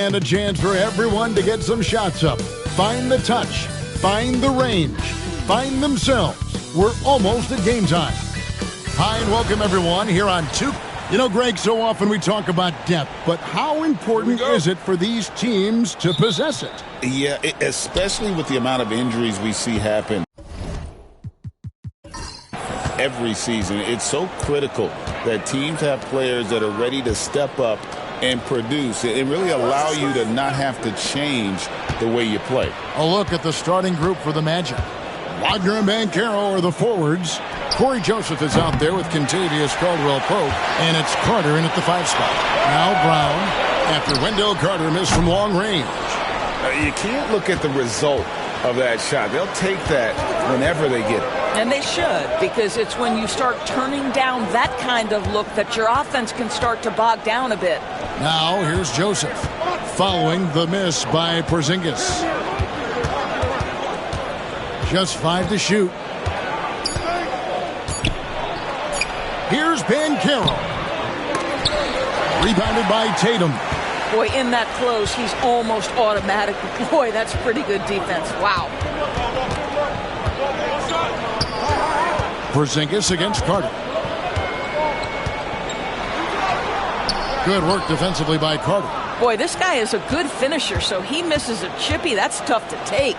And a chance for everyone to get some shots up. Find the touch. Find the range. Find themselves. We're almost at game time. Hi, and welcome, everyone, here on Two. You know, Greg, so often we talk about depth, but how important is it for these teams to possess it? Yeah, especially with the amount of injuries we see happen every season. It's so critical that teams have players that are ready to step up and produce. It really allow you to not have to change the way you play. A look at the starting group for the Magic. Wagner and Banchero are the forwards. Corey Joseph is out there with Kentavious Caldwell-Pope, and it's Carter in at the 5 spot. Now Brown, after Wendell Carter missed from long range. You can't look at the result of that shot. They'll take that whenever they get it. And they should, because it's when you start turning down that kind of look that your offense can start to bog down a bit. Now here's Joseph, following the miss by Porzingis. Just 5 to shoot. Here's Banchero. Rebounded by Tatum. Boy, in that close, he's almost automatic. Boy, that's pretty good defense. Wow. Porzingis against Carter. Good work defensively by Carter. Boy, this guy is a good finisher, so he misses a chippy. That's tough to take.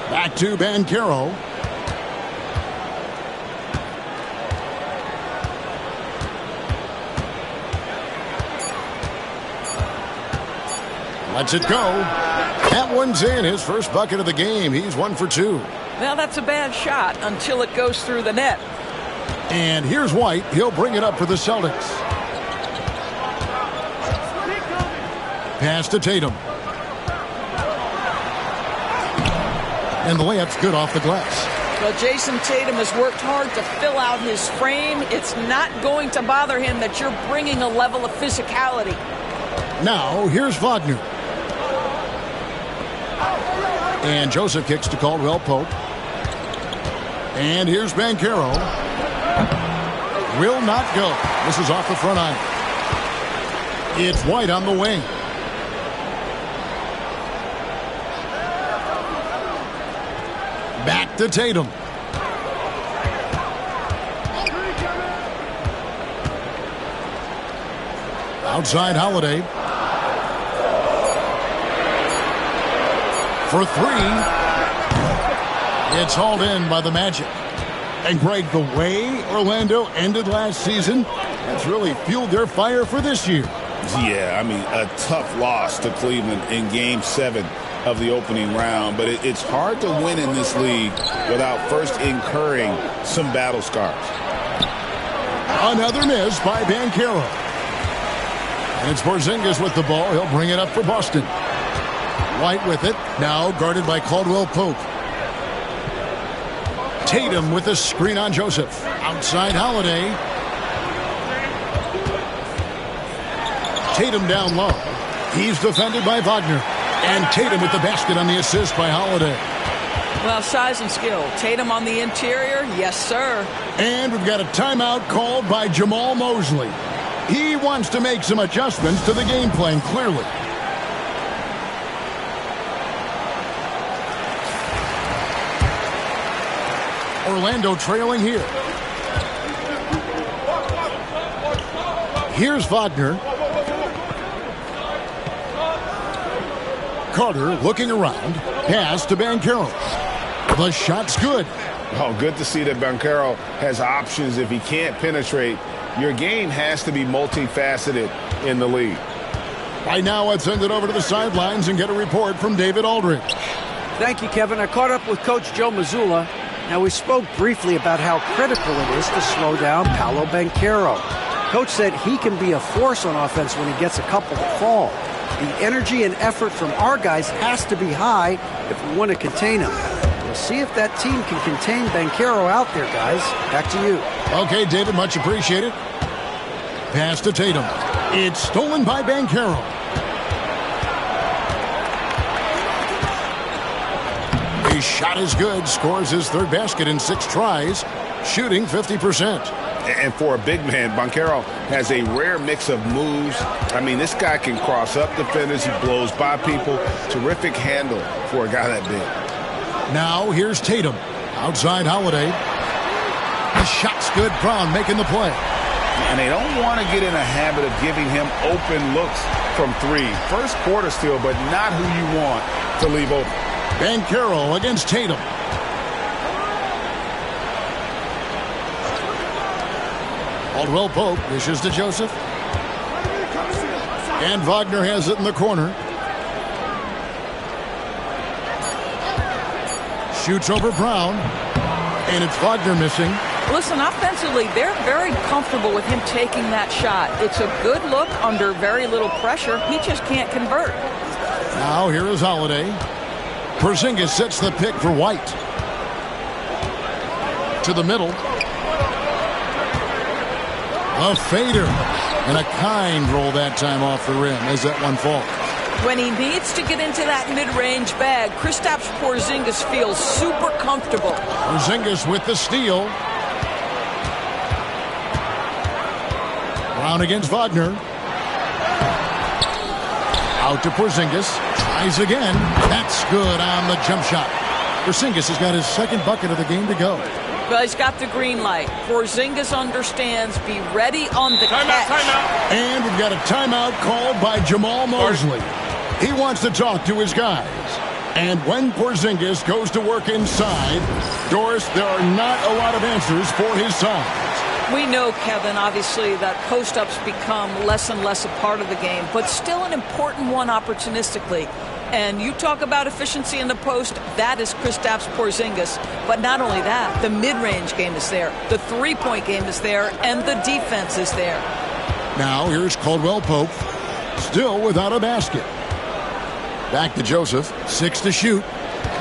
Back to Banchero. Lets it go. That one's in. His first bucket of the game. He's 1 for 2. Now that's a bad shot until it goes through the net. And here's White. He'll bring it up for the Celtics. Pass to Tatum. And the layup's good off the glass. Well, Jason Tatum has worked hard to fill out his frame. It's not going to bother him that you're bringing a level of physicality. Now, here's Wagner. And Joseph kicks to Caldwell-Pope. And here's Banchero. Will not go. This is off the front iron. It's White on the wing. Back to Tatum. Outside Holiday. For 3. It's hauled in by the Magic. And Greg, the way Orlando ended last season, that's really fueled their fire for this year. Yeah, I mean, a tough loss to Cleveland in Game 7 of the opening round. But it's hard to win in this league without first incurring some battle scars. Another miss by Banchero. And it's Porzingis with the ball. He'll bring it up for Boston. White with it. Now guarded by Caldwell-Pope. Tatum with the screen on Joseph. Outside Holiday. Tatum down low. He's defended by Wagner. And Tatum with the basket on the assist by Holiday. Well, size and skill. Tatum on the interior. Yes, sir. And we've got a timeout called by Jamal Mosley. He wants to make some adjustments to the game plan, clearly. Orlando trailing here. Here's Wagner. Carter looking around. Pass to Banchero. The shot's good. Oh, good to see that Banchero has options if he can't penetrate. Your game has to be multifaceted in the league. Right now, let's send it over to the sidelines and get a report from David Aldridge. Thank you, Kevin. I caught up with Coach Joe Mazzulla. Now, we spoke briefly about how critical it is to slow down Paolo Banchero. Coach said he can be a force on offense when he gets a couple to fall. The energy and effort from our guys has to be high if we want to contain him. We'll see if that team can contain Banchero out there, guys. Back to you. Okay, David, much appreciated. Pass to Tatum. It's stolen by Banchero. His shot is good. Scores his third basket in 6 tries. Shooting 50%. And for a big man, Banchero has a rare mix of moves. I mean, this guy can cross up defenders. He blows by people. Terrific handle for a guy that big. Now here's Tatum. Outside Holiday. The shot's good. Brown making the play. And they don't want to get in a habit of giving him open looks from three. First quarter still, but not who you want to leave open. Banchero against Tatum. Caldwell Pope dishes to Joseph. And Wagner has it in the corner. Shoots over Brown. And it's Wagner missing. Listen, offensively, they're very comfortable with him taking that shot. It's a good look under very little pressure. He just can't convert. Now here is Holiday. Porzingis sets the pick for White. To the middle. A fader. And a kind roll that time off the rim as that one falls. When he needs to get into that mid-range bag, Kristaps Porzingis feels super comfortable. Porzingis with the steal. Brown against Wagner. Out to Porzingis. Tries again. That's good on the jump shot. Porzingis has got his second bucket of the game to go. Well, he's got the green light. Porzingis understands. Be ready on the catch. Timeout. And we've got a timeout called by Jamal Mosley. He wants to talk to his guys. And when Porzingis goes to work inside, Doris, there are not a lot of answers for his size. We know, Kevin, obviously, that post-ups become less and less a part of the game, but still an important one opportunistically. And you talk about efficiency in the post, that is Kristaps Porzingis. But not only that, the mid-range game is there, the three-point game is there, and the defense is there. Now here's Caldwell Pope, still without a basket. Back to Joseph, 6 to shoot.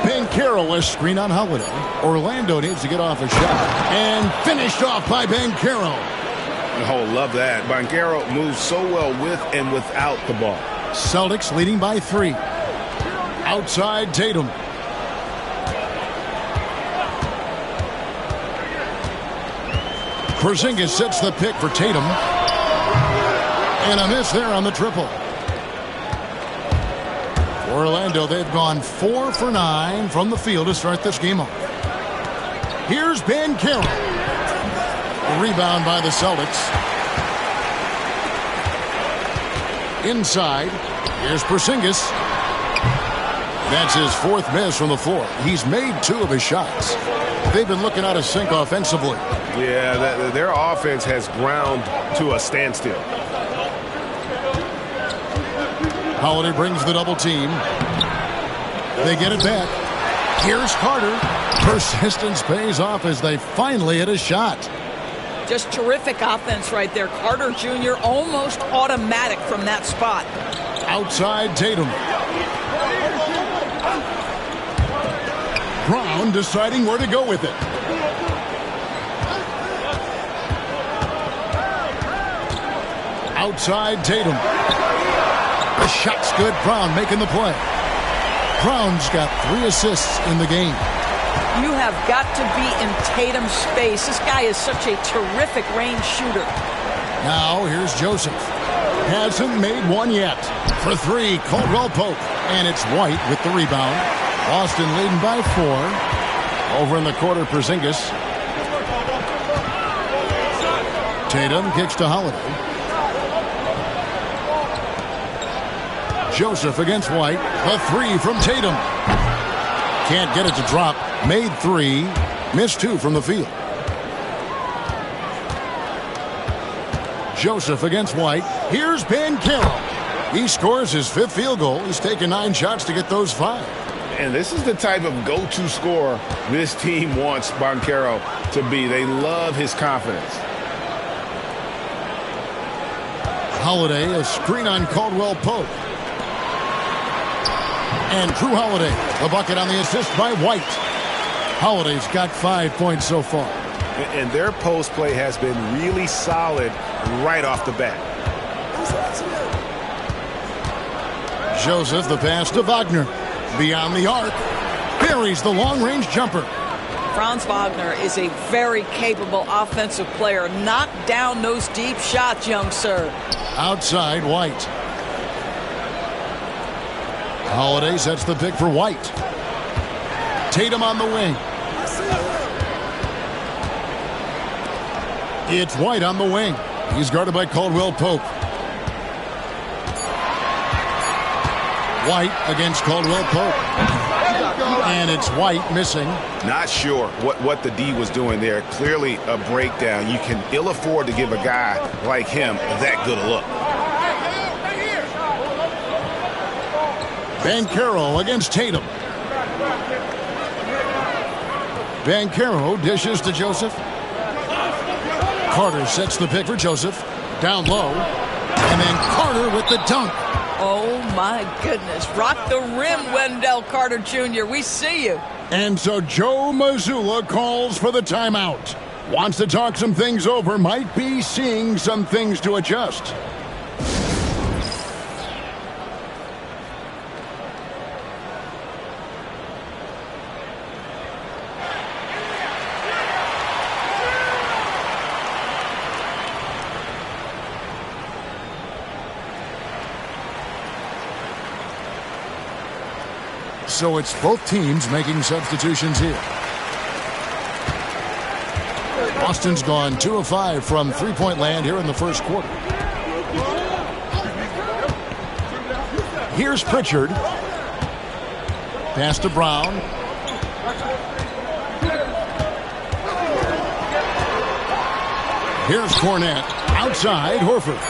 Banchero, a screen on Holiday. Orlando needs to get off a shot. And finished off by Banchero. Oh, love that. Banchero moves so well with and without the ball. Celtics leading by 3. Outside Tatum. Porzingis sets the pick for Tatum. And a miss there on the triple. Orlando, they've gone 4 for 9 from the field to start this game off. Here's Banchero. A rebound by the Celtics. Inside, here's Porzingis. That's his 4th miss from the floor. He's made 2 of his shots. They've been looking out of sync offensively. Yeah, their offense has ground to a standstill. Holiday brings the double team. They get it back. Here's Carter. Persistence pays off as they finally hit a shot. Just terrific offense right there. Carter Jr. almost automatic from that spot. Outside Tatum. Brown deciding where to go with it. Outside Tatum. The shot's good. Brown making the play. Brown's got 3 assists in the game. You have got to be in Tatum's space. This guy is such a terrific range shooter. Now here's Joseph. Hasn't made one yet. For 3, Caldwell Pope. And it's White with the rebound. Boston leading by 4. Over in the quarter, Porzingis. Tatum kicks to Holiday. Joseph against White. A 3 from Tatum. Can't get it to drop. Made 3. Missed 2 from the field. Joseph against White. Here's Banchero. He scores his 5th field goal. He's taken 9 shots to get those 5. And this is the type of go-to scorer this team wants Banchero to be. They love his confidence. Holiday, a screen on Caldwell Pope. And Drew Holiday, the bucket on the assist by White. Holiday's got 5 points so far. And their post play has been really solid right off the bat. Joseph, the pass to Wagner. Beyond the arc. Buries the long-range jumper. Franz Wagner is a very capable offensive player. Knock down those deep shots, young sir. Outside, White. Holiday sets the pick for White. Tatum on the wing. It's White on the wing. He's guarded by Caldwell Pope. White against Caldwell Pope. And it's White missing. Not sure what the D was doing there. Clearly a breakdown. You can ill afford to give a guy like him that good a look. Banchero against Tatum. Banchero dishes to Joseph. Carter sets the pick for Joseph. Down low. And then Carter with the dunk. Oh, my goodness. Rock the rim, Wendell Carter Jr. We see you. And so Joe Mazzulla calls for the timeout. Wants to talk some things over. Might be seeing some things to adjust. So it's both teams making substitutions here. Boston's gone 2 of 5 from three-point land here in the first quarter. Here's Pritchard. Pass to Brown. Here's Cornette. Outside, Horford.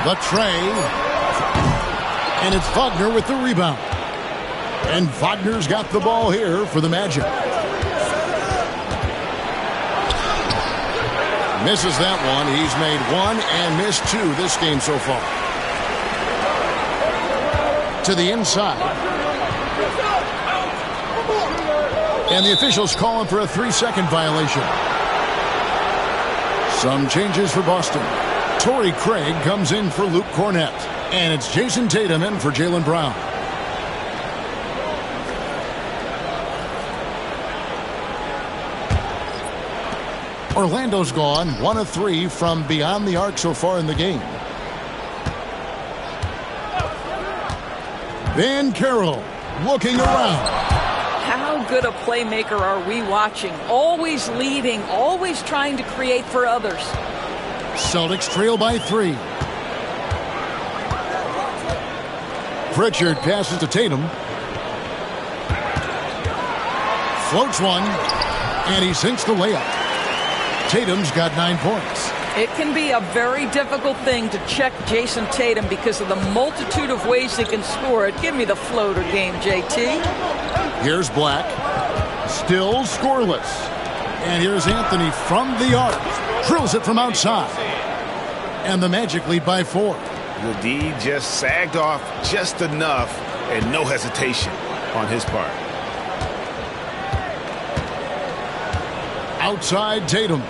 The tray. And it's Wagner with the rebound. And Wagner's got the ball here for the Magic. Misses that one. He's made 1 and missed 2 this game so far. To the inside. And the officials calling for a 3-second violation. Some changes for Boston. Torrey Craig comes in for Luke Cornette. And it's Jason Tatum in for Jaylen Brown. Orlando's gone 1 of 3 from beyond the arc so far in the game. Banchero looking around. How good a playmaker are we watching? Always leading, always trying to create for others. Celtics trail by 3. Pritchard passes to Tatum. Floats one. And he sinks the layup. Tatum's got 9 points. It can be a very difficult thing to check Jason Tatum because of the multitude of ways he can score it. Give me the floater game, JT. Here's Black. Still scoreless. And here's Anthony from the arc. Drills it from outside. And the Magic lead by 4. The D just sagged off just enough and no hesitation on his part. Outside Tatum.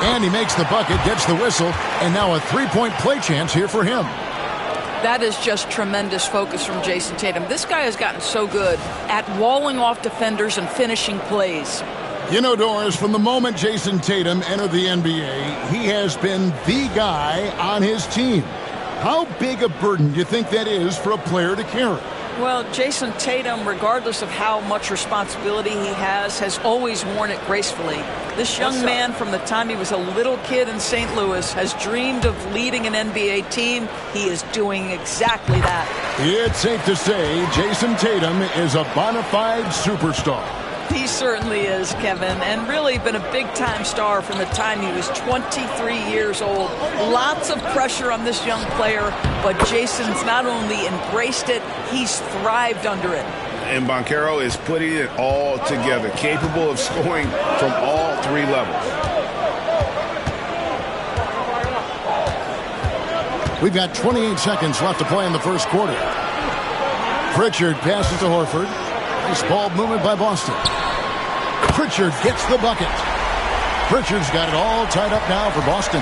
And he makes the bucket, gets the whistle, and now a 3-point play chance here for him. That is just tremendous focus from Jason Tatum. This guy has gotten so good at walling off defenders and finishing plays. You know, Doris, from the moment Jason Tatum entered the NBA, he has been the guy on his team. How big a burden do you think that is for a player to carry? Well, Jason Tatum, regardless of how much responsibility he has always worn it gracefully. This young man, from the time he was a little kid in St. Louis, has dreamed of leading an NBA team. He is doing exactly that. It's safe to say Jason Tatum is a bona fide superstar. He certainly is, Kevin, and really been a big-time star from the time he was 23 years old. Lots of pressure on this young player, but Jason's not only embraced it, he's thrived under it. And Banchero is putting it all together, capable of scoring from all 3 levels. We've got 28 seconds left to play in the first quarter. Pritchard passes to Horford. Nice ball movement by Boston. Pritchard gets the bucket. Pritchard's got it all tied up now for Boston.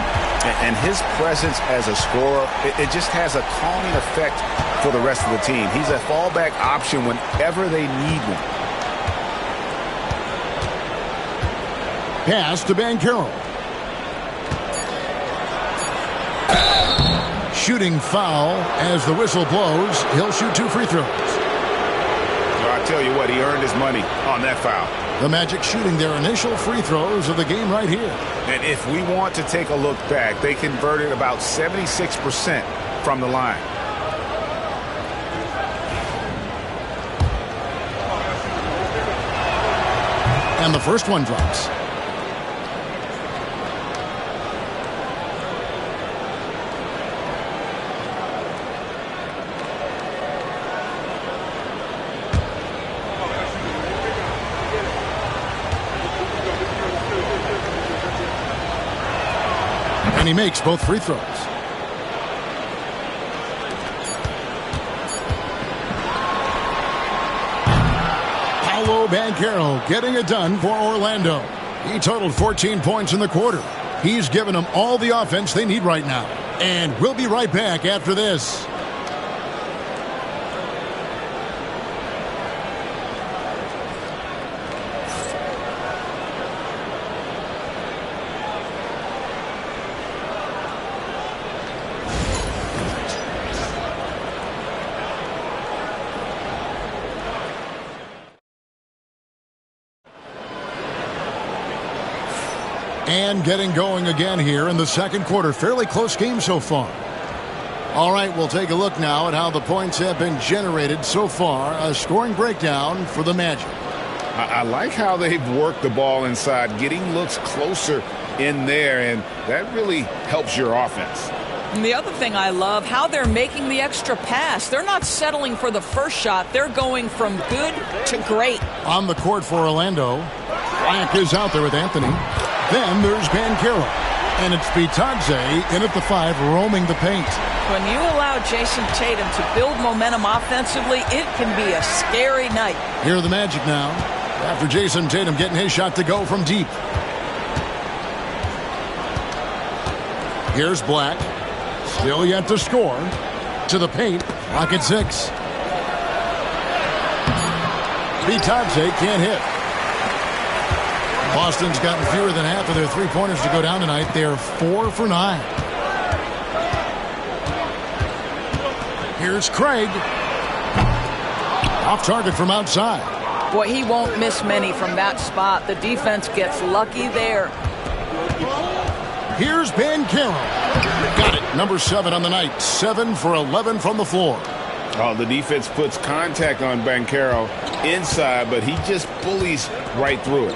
And his presence as a scorer, it just has a calming effect for the rest of the team. He's a fallback option whenever they need one. Pass to Banchero. Shooting foul as the whistle blows. He'll shoot 2 free throws. I tell you what, he earned his money on that foul. The Magic shooting their initial free throws of the game right here. And if we want to take a look back, they converted about 76% from the line. And the first one drops. And he makes both free throws. Paolo Banchero getting it done for Orlando. He totaled 14 points in the quarter. He's given them all the offense they need right now. And we'll be right back after this. And getting going again here in the second quarter. Fairly close game so far. All right, we'll take a look now at how the points have been generated so far. A scoring breakdown for the Magic. I like how they've worked the ball inside, getting looks closer in there, and that really helps your offense. And the other thing I love, how they're making the extra pass. They're not settling for the first shot. They're going from good to great. On the court for Orlando, Black is out there with Anthony. Then there's Banchero. And it's Bitadze in at the 5, roaming the paint. When you allow Jason Tatum to build momentum offensively, it can be a scary night. Here are the Magic now. After Jason Tatum getting his shot to go from deep. Here's Black. Still yet to score. To the paint. Clock at 6. Bitadze can't hit. Boston's gotten fewer than half of their three-pointers to go down tonight. They're 4 for 9. Here's Craig. Off target from outside. Boy, he won't miss many from that spot. The defense gets lucky there. Here's Banchero. Got it. Number 7 on the night. 7 for 11 from the floor. Oh, the defense puts contact on Banchero inside, but he just bullies right through it.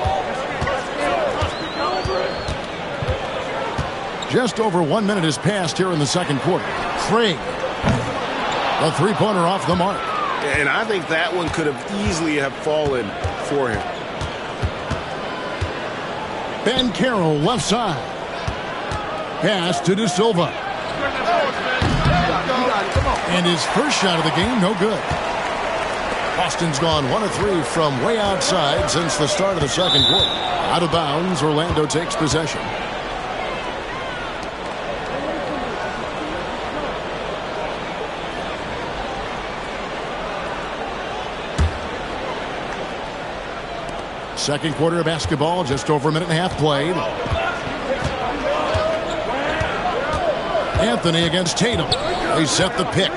Just over 1 minute has passed here in the second quarter. Craig. A three-pointer off the mark. And I think that one could have easily have fallen for him. Banchero left side. Pass to De Silva. And his first shot of the game, no good. Boston's gone 1 of 3 from way outside since the start of the second quarter. Out of bounds, Orlando takes possession. Second quarter of basketball, just over a minute and a half played. Anthony against Tatum. They set the pick.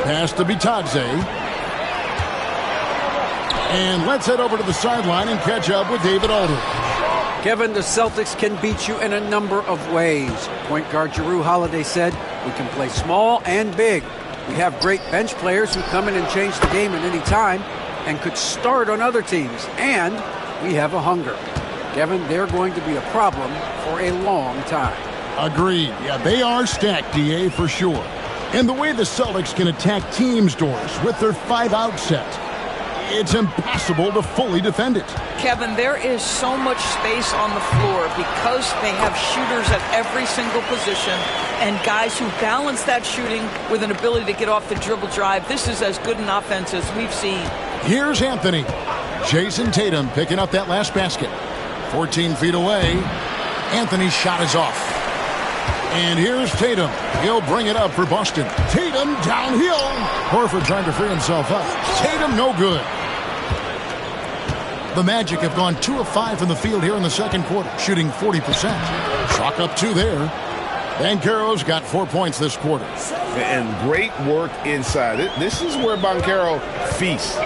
Pass to Bitadze. And let's head over to the sideline and catch up with David Aldridge. Kevin, the Celtics can beat you in a number of ways. Point guard Jrue Holiday said, we can play small and big. We have great bench players who come in and change the game at any time and could start on other teams. And we have a hunger. Kevin, they're going to be a problem for a long time. Agreed. Yeah, they are stacked, DA, for sure. And the way the Celtics can attack teams' doors with their 5-out set, it's impossible to fully defend it. Kevin, there is so much space on the floor because they have shooters at every single position and guys who balance that shooting with an ability to get off the dribble drive. This is as good an offense as we've seen. Here's Anthony. Jason Tatum picking up that last basket. 14 feet away. Anthony's shot is off. And here's Tatum. He'll bring it up for Boston. Tatum downhill. Horford trying to free himself up. Tatum no good. The Magic have gone 2 of 5 from the field here in the second quarter, shooting 40%. Chalk up 2 there. Banchero's got 4 points this quarter. And great work inside. This is where Banchero feasts.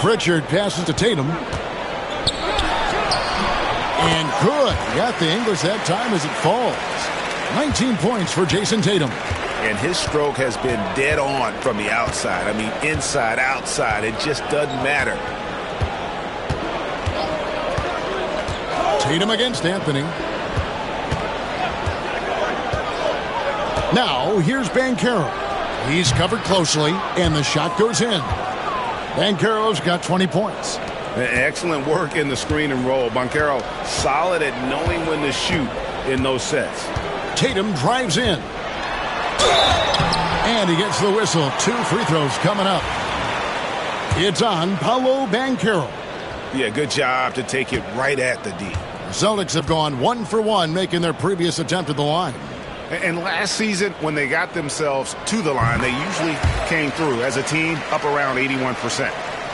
Pritchard passes to Tatum. And good. Got the English that time as it falls. 19 points for Jason Tatum. And his stroke has been dead on from the outside. I mean, inside, outside. It just doesn't matter. Tatum against Anthony. Now, here's Banchero. He's covered closely, and the shot goes in. Banchero's got 20 points. Excellent work in the screen and roll. Banchero solid at knowing when to shoot in those sets. Tatum drives in. And he gets the whistle. 2 free throws coming up. It's on Paolo Banchero. Yeah, good job to take it right at the D. The Celtics have gone 1 for 1, making their previous attempt at the line. And last season, when they got themselves to the line, they usually came through as a team up around 81%.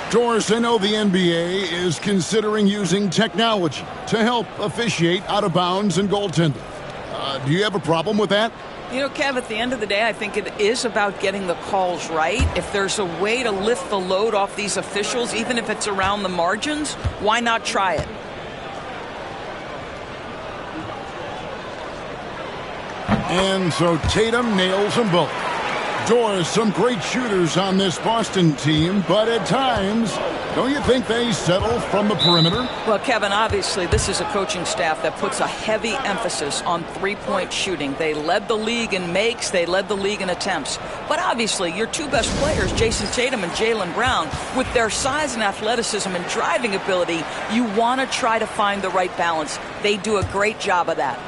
Doris, I know the NBA is considering using technology to help officiate out of bounds and goaltending. Do you have a problem with that? You know, Kev, at the end of the day, I think it is about getting the calls right. If there's a way to lift the load off these officials, even if it's around the margins, why not try it? And so Tatum nails them both. Doris, some great shooters on this Boston team, but at times, don't you think they settle from the perimeter? Well, Kevin, obviously, this is a coaching staff that puts a heavy emphasis on three-point shooting. They led the league in makes. They led the league in attempts. But obviously, your 2 best players, Jason Tatum and Jaylen Brown, with their size and athleticism and driving ability, you want to try to find the right balance. They do a great job of that.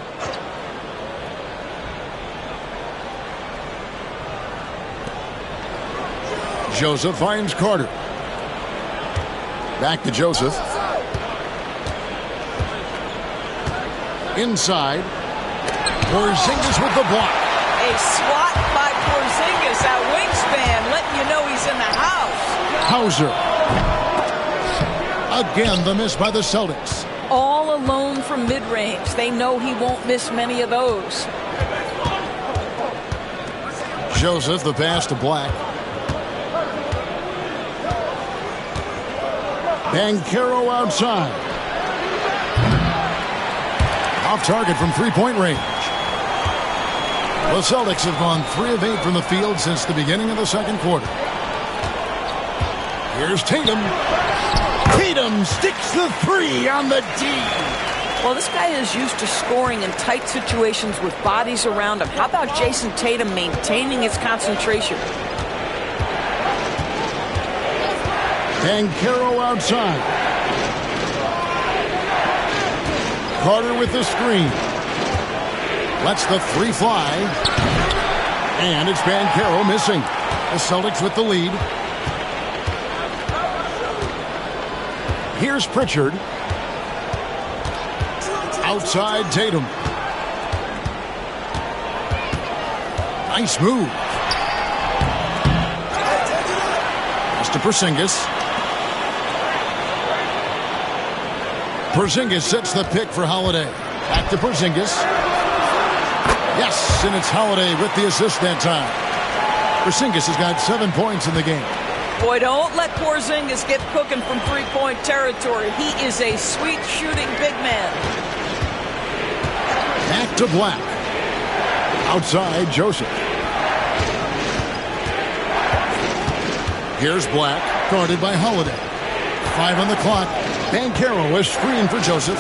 Joseph finds Carter. Back to Joseph. Inside. Porzingis with the block. A swat by Porzingis at wingspan, letting you know he's in the house. Hauser. Again, the miss by the Celtics. All alone from mid-range. They know he won't miss many of those. Joseph, the pass to Black. Banchero outside. Off target from three-point range. The Celtics have gone 3 of 8 from the field since the beginning of the second quarter. Here's Tatum. Tatum sticks the 3 on the D. Well, this guy is used to scoring in tight situations with bodies around him. How about Jason Tatum maintaining his concentration? Banchero outside. Carter with the screen. Lets the 3 fly. And it's Banchero missing. The Celtics with the lead. Here's Pritchard. Outside Tatum. Nice move. Pass to Porzingis. Porzingis sets the pick for Holiday. Back to Porzingis. Yes, and it's Holiday with the assist that time. Porzingis has got 7 points in the game. Boy, don't let Porzingis get cooking from three-point territory. He is a sweet shooting big man. Back to Black. Outside, Joseph. Here's Black, guarded by Holiday. 5 on the clock. Banchero is screened for Joseph.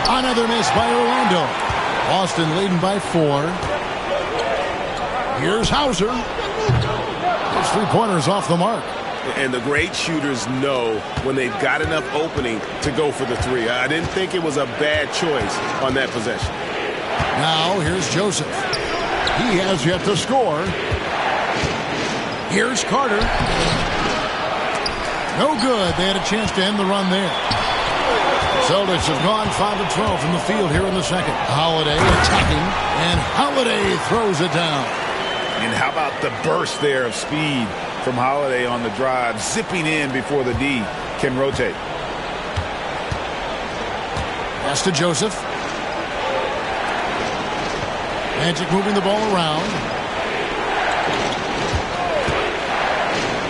Another miss by Orlando. Boston leading by 4. Here's Hauser. Those 3-pointers off the mark. And the great shooters know when they've got enough opening to go for the 3. I didn't think it was a bad choice on that possession. Now here's Joseph. He has yet to score. Here's Carter. No good. They had a chance to end the run there. Celtics have gone 5 of 12 from the field here in the second. Holiday attacking, and Holiday throws it down. And how about the burst there of speed from Holiday on the drive, zipping in before the D can rotate. Pass to Joseph. Magic moving the ball around.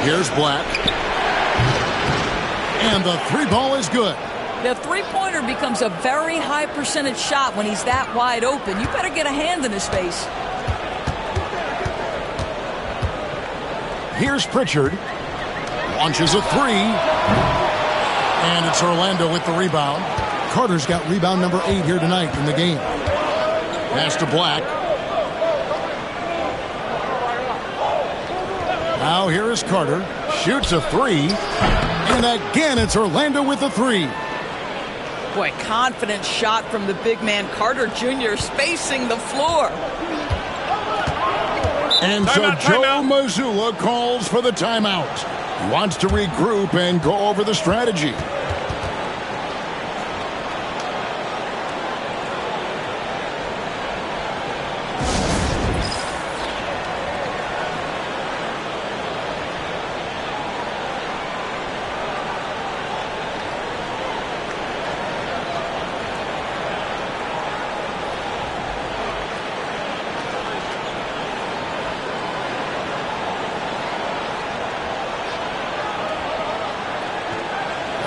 Here's Black. And the three ball is good. The three-pointer becomes a very high percentage shot when he's that wide open. You better get a hand in his face. Here's Pritchard. Launches a three. And it's Orlando with the rebound. Carter's got rebound number 8 here tonight in the game. Pass to Black. Now here is Carter. Shoots a three. And again, it's Orlando with the three. Boy, confident shot from the big man. Carter Jr. spacing the floor. And so Joe Mazzulla calls for the timeout. He wants to regroup and go over the strategy.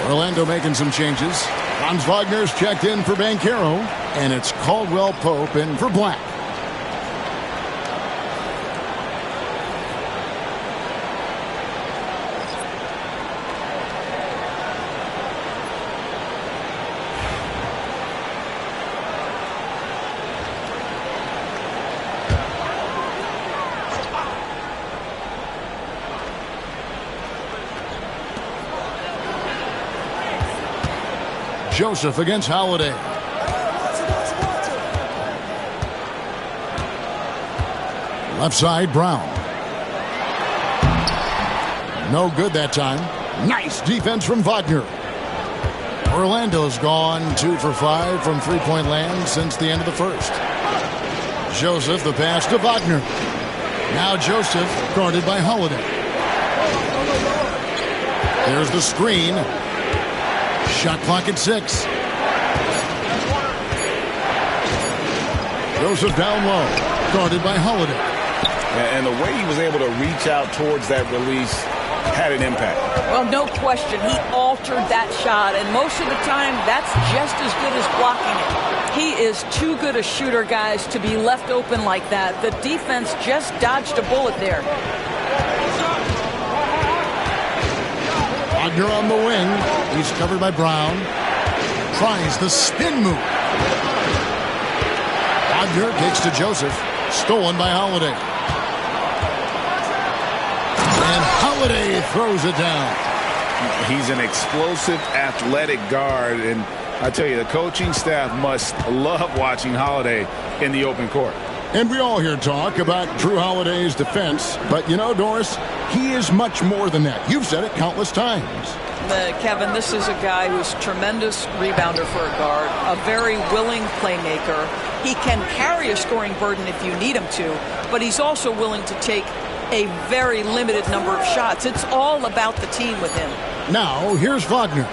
Orlando making some changes. Franz Wagner's checked in for Banchero, and it's Caldwell Pope in for Black. Joseph against Holiday. Left side, Brown. No good that time. Nice defense from Wagner. Orlando's gone 2 for 5 from three-point land since the end of the first. Joseph, the pass to Wagner. Now Joseph guarded by Holiday. There's the screen. Shot clock at 6. Joseph down low, guarded by Holiday. And the way he was able to reach out towards that release had an impact. Well, no question. He altered that shot, and most of the time, that's just as good as blocking it. He is too good a shooter, guys, to be left open like that. The defense just dodged a bullet there. Wagner on the wing. He's covered by Brown. Tries the spin move. Wagner takes to Joseph. Stolen by Holiday. And Holiday throws it down. He's an explosive, athletic guard. And I tell you, the coaching staff must love watching Holiday in the open court. And we all hear talk about Drew Holiday's defense. But, you know, Doris, he is much more than that. You've said it countless times. Kevin, this is a guy who's a tremendous rebounder for a guard, a very willing playmaker. He can carry a scoring burden if you need him to, but he's also willing to take a very limited number of shots. It's all about the team with him. Now, here's Wagner.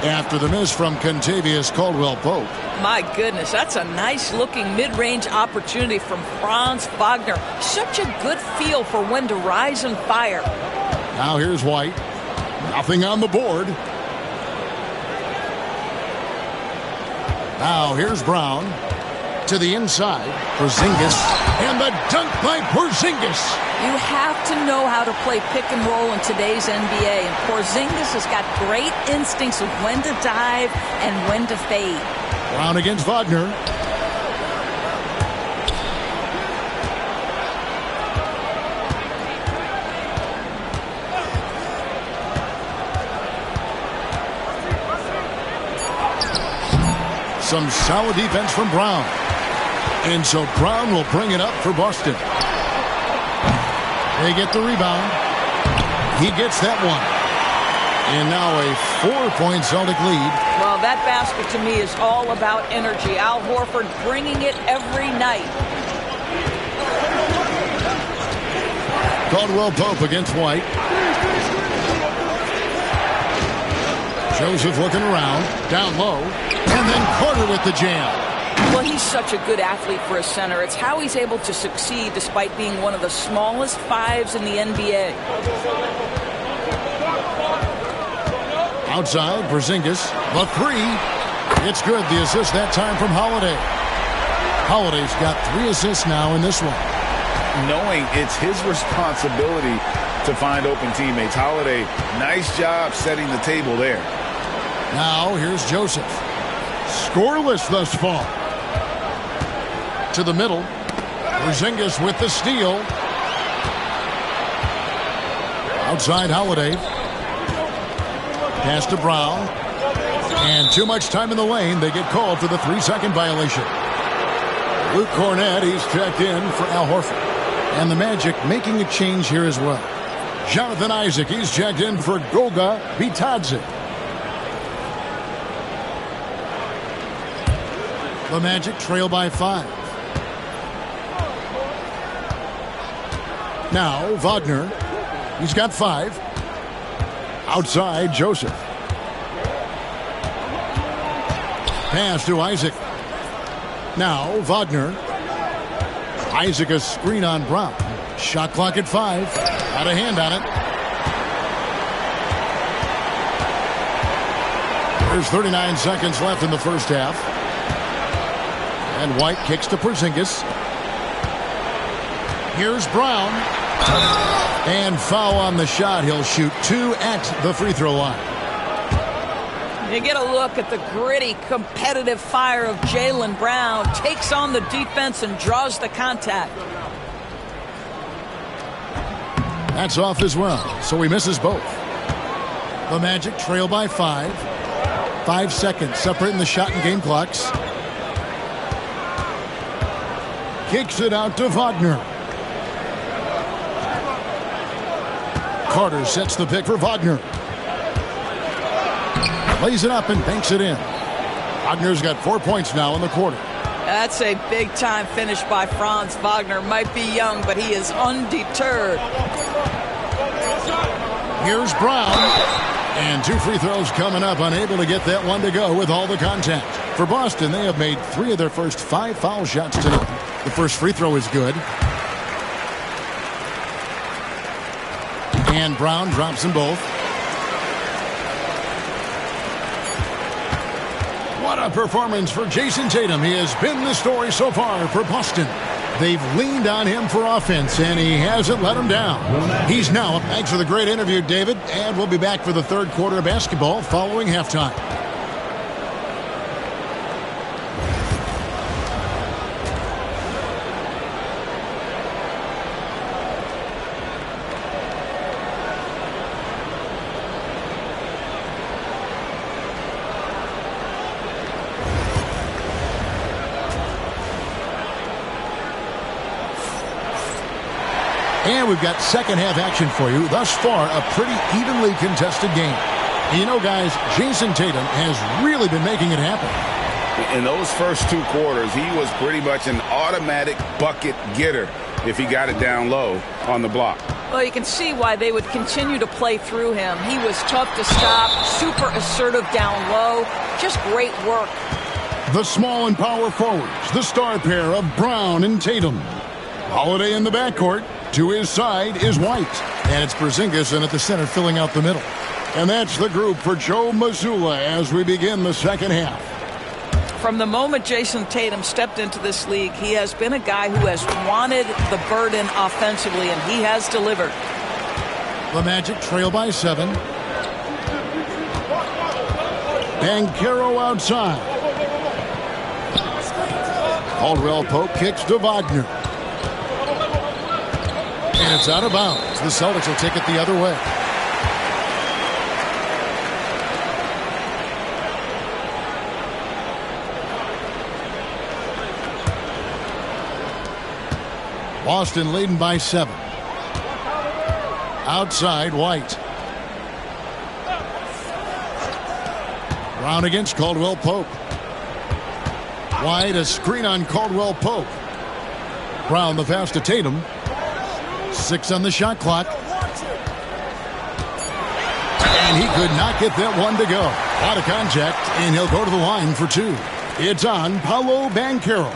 After the miss from Contavious Caldwell-Pope. My goodness, that's a nice-looking mid-range opportunity from Franz Wagner. Such a good feel for when to rise and fire. Now here's White. Nothing on the board. Now here's Brown. To the inside. Porzingis. And the dunk by Porzingis. You have to know how to play pick and roll in today's NBA. And Porzingis has got great instincts of when to dive and when to fade. Brown against Wagner. Some solid defense from Brown. And so Brown will bring it up for Boston. They get the rebound. He gets that one. And now a 4-point Celtic lead. Well, that basket to me is all about energy. Al Horford bringing it every night. Caldwell Pope against White. Joseph looking around, down low, and then Carter with the jam. Well, he's such a good athlete for a center. It's how he's able to succeed despite being one of the smallest fives in the NBA. Outside, Porzingis, the three. It's good. The assist that time from Holiday. Holiday's got 3 assists now in this one. Knowing it's his responsibility to find open teammates. Holiday, nice job setting the table there. Now, here's Joseph. Scoreless thus far. To the middle. Porzingis with the steal. Outside, Holiday. Pass to Brown. And too much time in the lane. They get called for the 3-second violation. Luke Cornett, he's checked in for Al Horford. And the Magic making a change here as well. Jonathan Isaac, he's checked in for Goga Bitadze. The Magic trail by 5. Now, Wagner. He's got 5. Outside, Joseph. Pass to Isaac. Now, Wagner. Isaac a screen on Brown. Shot clock at 5. Out of hand on it. There's 39 seconds left in the first half. And White kicks to Porzingis. Here's Brown. And foul on the shot. He'll shoot 2 at the free throw line. You get a look at the gritty, competitive fire of Jaylen Brown. Takes on the defense and draws the contact. That's off as well, so he misses both. The Magic trail by 5. 5 seconds separating the shot and game clocks. Kicks it out to Wagner. Carter sets the pick for Wagner. Lays it up and banks it in. Wagner's got 4 points now in the quarter. That's a big-time finish by Franz Wagner. Might be young, but he is undeterred. Here's Brown. And 2 free throws coming up. Unable to get that one to go with all the contact. For Boston, they have made 3 of their first 5 foul shots tonight. The first free throw is good. And Brown drops them both. What a performance for Jason Tatum. He has been the story so far for Boston. They've leaned on him for offense, and he hasn't let them down. He's now up. Thanks for the great interview, David. And we'll be back for the third quarter of basketball following halftime. And we've got second half action for you. Thus far, a pretty evenly contested game. You know, guys, Jason Tatum has really been making it happen. In those first 2 quarters, he was pretty much an automatic bucket getter if he got it down low on the block. Well, you can see why they would continue to play through him. He was tough to stop, super assertive down low. Just great work. The small and power forwards, the star pair of Brown and Tatum. Holiday in the backcourt. To his side is White. And it's Porzingis in at the center filling out the middle. And that's the group for Joe Mazzulla as we begin the second half. From the moment Jason Tatum stepped into this league, he has been a guy who has wanted the burden offensively, and he has delivered. The Magic trail by 7. Banchero outside. Caldwell Pope kicks to Wagner. And it's out of bounds. The Celtics will take it the other way. Boston leading by 7. Outside, White. Brown against Caldwell Pope. Wide, a screen on Caldwell Pope. Brown the pass to Tatum. 6 on the shot clock. And he could not get that one to go. Out of contact, and he'll go to the line for 2. It's on Paolo Banchero.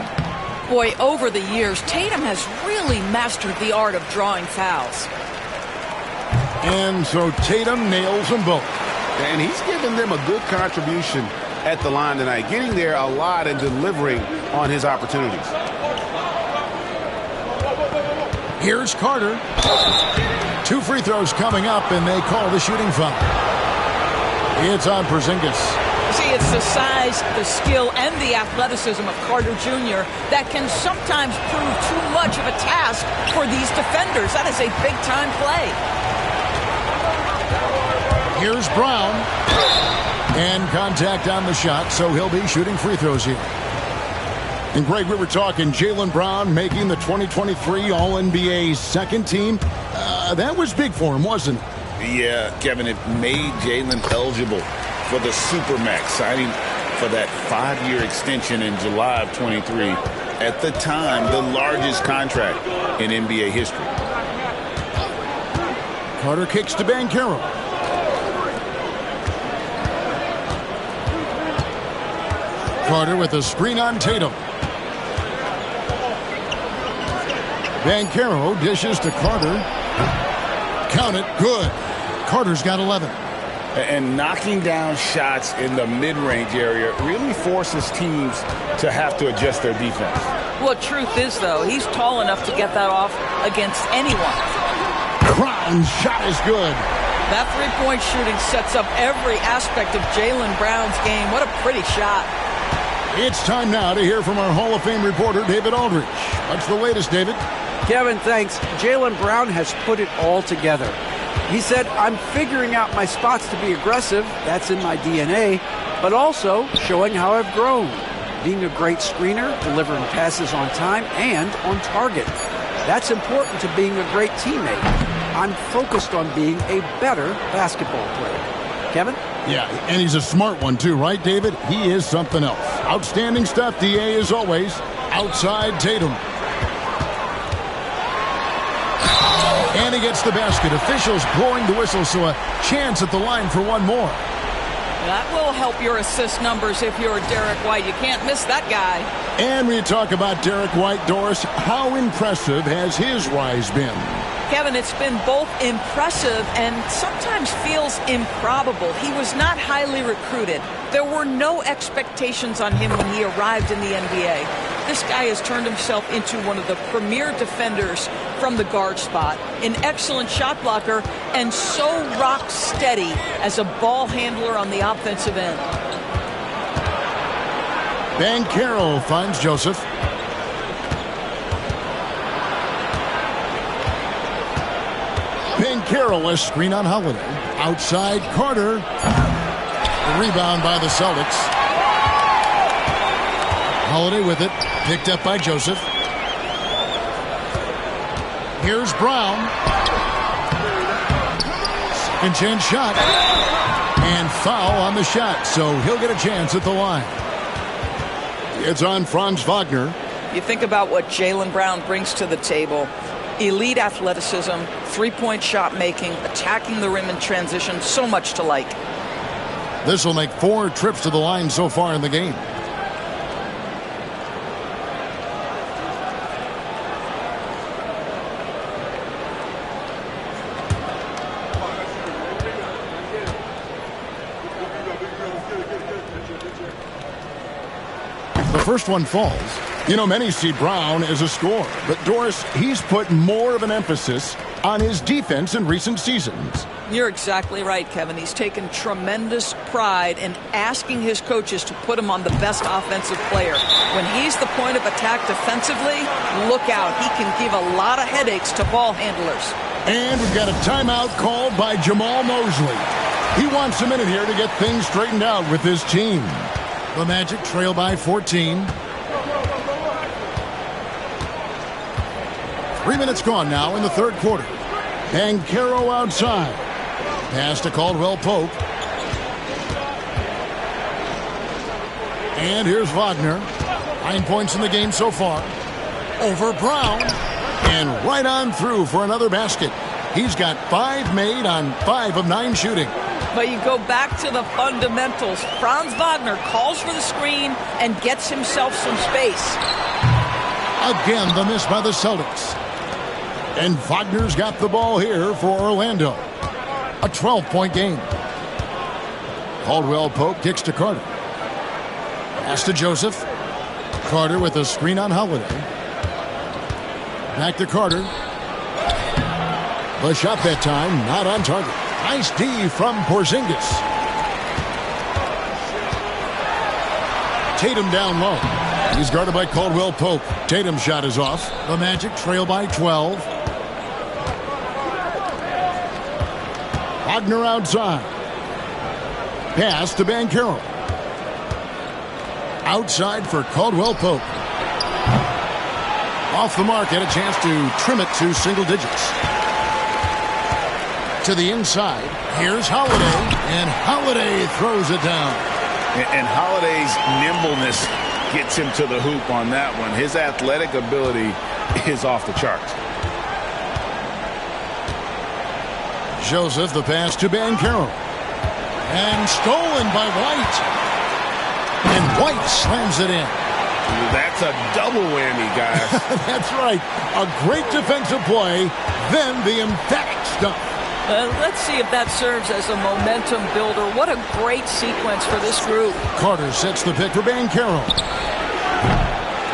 Boy, over the years, Tatum has really mastered the art of drawing fouls. And so Tatum nails them both. And he's given them a good contribution at the line tonight, getting there a lot and delivering on his opportunities. Here's Carter. 2 free throws coming up, and they call the shooting foul. It's on Porzingis. See, it's the size, the skill, and the athleticism of Carter Jr. that can sometimes prove too much of a task for these defenders. That is a big-time play. Here's Brown. And contact on the shot, so he'll be shooting free throws here. And, Greg, we were talking Jaylen Brown making the 2023 All-NBA second team. That was big for him, wasn't it? Yeah, Kevin, it made Jaylen eligible for the Supermax, signing for that 5-year extension in July of 23. At the time, the largest contract in NBA history. Carter kicks to Banchero. Carter with a screen on Tatum. Banchero dishes to Carter. Count it. Good. Carter's got 11. And knocking down shots in the mid-range area really forces teams to have to adjust their defense. Well, truth is, though, he's tall enough to get that off against anyone. Brown's shot is good. That three-point shooting sets up every aspect of Jaylen Brown's game. What a pretty shot. It's time now to hear from our Hall of Fame reporter, David Aldridge. What's the latest, David? Kevin, thanks. Jaylen Brown has put it all together. He said, I'm figuring out my spots to be aggressive. That's in my DNA. But also showing how I've grown. Being a great screener, delivering passes on time and on target. That's important to being a great teammate. I'm focused on being a better basketball player. Kevin? Yeah, and he's a smart one too, right, David? He is something else. Outstanding stuff, DA, as always. Outside Tatum. And he gets the basket. Officials blowing the whistle, so a chance at the line for one more. That will help your assist numbers if you're Derek White. You can't miss that guy. And when you talk about Derek White, Doris, how impressive has his rise been? Kevin, it's been both impressive and sometimes feels improbable. He was not highly recruited. There were no expectations on him when he arrived in the NBA. This guy has turned himself into one of the premier defenders from the guard spot, an excellent shot blocker, and so rock steady as a ball handler on the offensive end. Banchero finds Joseph. Banchero, a screen on Holiday. Outside Carter. The rebound by the Celtics. Holiday with it. Picked up by Joseph. Here's Brown. Second chance shot. And foul on the shot, so he'll get a chance at the line. It's on Franz Wagner. You think about what Jaylen Brown brings to the table. Elite athleticism, three-point shot making, attacking the rim in transition, so much to like. This will make 4 trips to the line so far in the game. The first one falls. You know, many see Brown as a scorer, but Doris, he's put more of an emphasis on his defense in recent seasons. You're exactly right, Kevin. He's taken tremendous pride in asking his coaches to put him on the best offensive player. When he's the point of attack defensively, look out. He can give a lot of headaches to ball handlers. And we've got a timeout called by Jamal Mosley. He wants a minute here to get things straightened out with his team. The Magic trail by 14. 3 minutes gone now in the third quarter. Banchero outside. Pass to Caldwell Pope. And here's Wagner. 9 points in the game so far. Over Brown. And right on through for another basket. He's got 5 made on 5 of 9 shooting. But you go back to the fundamentals. Franz Wagner calls for the screen and gets himself some space. Again, the miss by the Celtics. And Wagner's got the ball here for Orlando. A 12-point game. Caldwell Pope kicks to Carter. Pass to Joseph. Carter with a screen on Holiday. Back to Carter. The shot that time, not on target. Nice D from Porzingis. Tatum down low. He's guarded by Caldwell Pope. Tatum's shot is off. The Magic trail by 12. Wagner outside. Pass to Banchero. Outside for Caldwell Pope. Off the mark, had a chance to trim it to single digits. To the inside, here's Holiday, and Holiday throws it down. And Holiday's nimbleness gets him to the hoop on that one. His athletic ability is off the charts. Joseph, the pass to Banchero. And stolen by White. And White slams it in. That's a double whammy, guys. That's right. A great defensive play, then the emphatic stuff. Let's see if that serves as a momentum builder. What a great sequence for this group. Carter sets the pick for Banchero.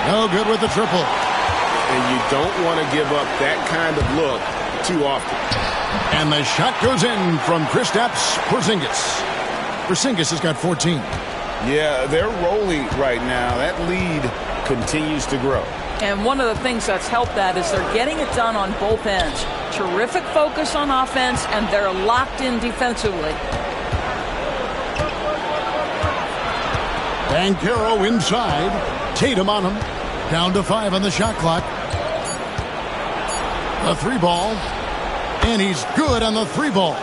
No good with the triple. And you don't want to give up that kind of look too often. And the shot goes in from Kristaps Porzingis. Porzingis has got 14. Yeah, they're rolling right now. That lead continues to grow. And one of the things that's helped that is they're getting it done on both ends. Terrific focus on offense, and they're locked in defensively. Banchero inside. Tatum on him. Down to 5 on the shot clock. The 3 ball. And he's good on the 3 ball.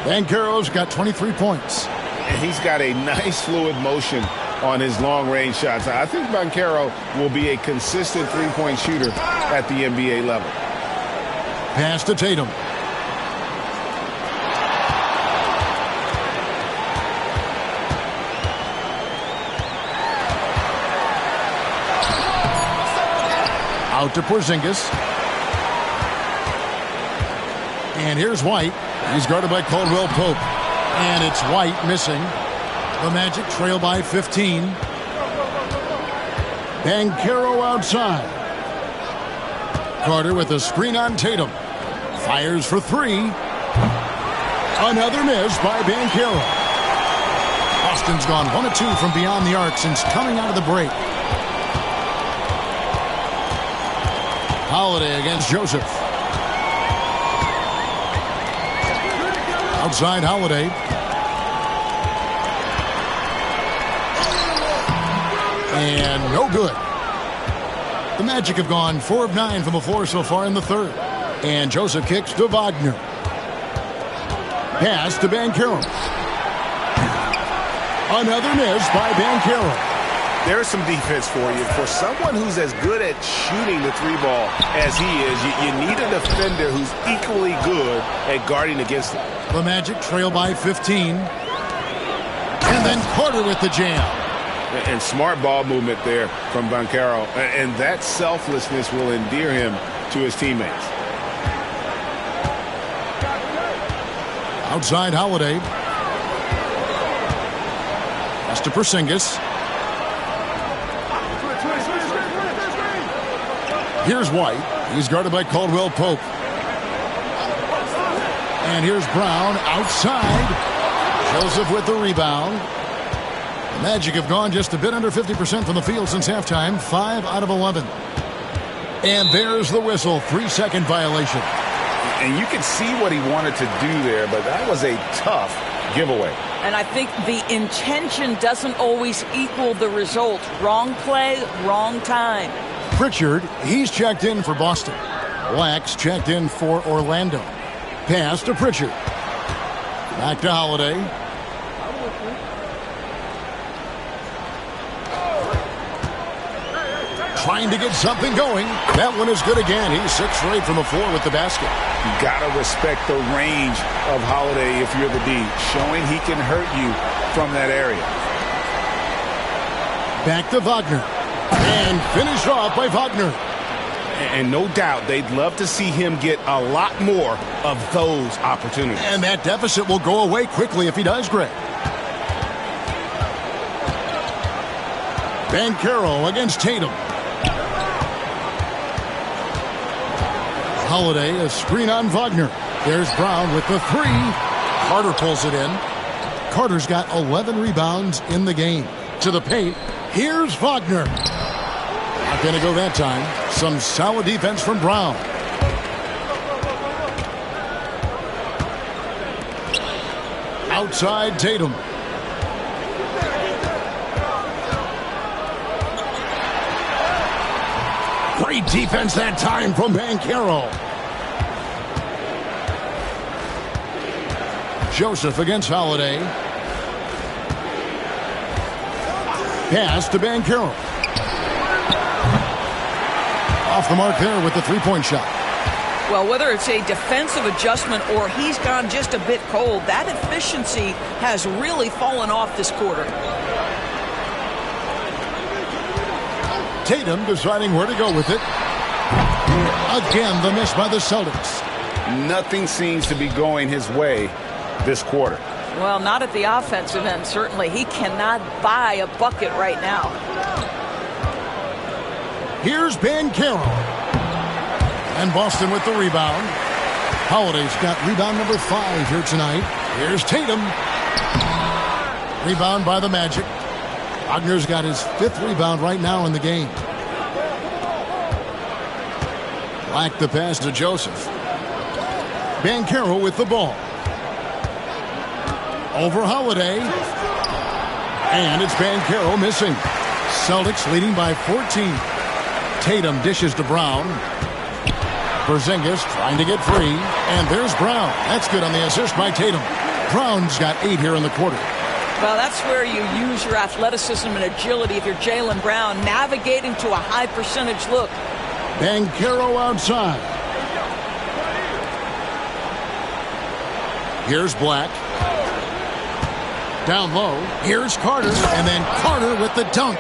Banchero's got 23 points. And he's got a nice fluid motion on his long-range shots. I think Banchero will be a consistent three-point shooter at the NBA level. Pass to Tatum. Out to Porzingis. And here's White. He's guarded by Caldwell Pope. And it's White missing. The Magic trail by 15. Banchero outside. Carter with a screen on Tatum. Fires for 3. Another miss by Banchero. Boston's gone 1 of 2 from beyond the arc since coming out of the break. Holiday against Joseph. Outside Holiday. And no good. The Magic have gone 4 of 9 from the floor so far in the third. And Joseph kicks to Wagner. Pass to Banchero. Another miss by Banchero. There's some defense for you. For someone who's as good at shooting the 3 ball as he is, you need a defender who's equally good at guarding against it. The Magic trail by 15. And then Carter with the jam. And smart ball movement there from Banchero. And that selflessness will endear him to his teammates. Outside Holiday. Pass to Porzingis. Here's White. He's guarded by Caldwell Pope. And here's Brown outside. Joseph with the rebound. The Magic have gone just a bit under 50% from the field since halftime. 5 out of 11. And there's the whistle. 3-second violation. And you can see what he wanted to do there, but that was a tough giveaway. And I think the intention doesn't always equal the result. Wrong play, wrong time. Pritchard, he's checked in for Boston. Black's checked in for Orlando. Pass to Pritchard. Back to Holiday. trying to get something going. That one is good again. He's 6 for 8 from the floor with the basket. You got to respect the range of Holiday if you're the D, showing he can hurt you from that area. Back to Wagner. And finished off by Wagner. And no doubt they'd love to see him get a lot more of those opportunities. And that deficit will go away quickly if he does, Greg. Banchero against Tatum. Holiday, a screen on Wagner. There's Brown with the 3. Carter pulls it in. Carter's got 11 rebounds in the game. To the paint. Here's Wagner. Not going to go that time. Some solid defense from Brown. Outside Tatum. Great defense that time from Banchero. Joseph against Holiday. Pass to Banchero. Off the mark there with the three-point shot. Well, whether it's a defensive adjustment or he's gone just a bit cold, that efficiency has really fallen off this quarter. Tatum deciding where to go with it. Again, the miss by the Celtics. Nothing seems to be going his way this quarter. Well, not at the offensive end, certainly. He cannot buy a bucket right now. Here's Banchero. And Boston with the rebound. Holiday's got rebound number 5 here tonight. Here's Tatum. Rebound by the Magic. Wagner's got his 5th rebound right now in the game. Black the pass to Joseph. Banchero with the ball. Over Holiday. And it's Banchero missing. Celtics leading by 14. Tatum dishes to Brown. Porzingis trying to get free. And there's Brown. That's good on the assist by Tatum. Brown's got 8 here in the quarter. Well, that's where you use your athleticism and agility if you're Jaylen Brown, navigating to a high percentage look. Banchero outside. Here's Black. Down low. Here's Carter. And then Carter with the dunk.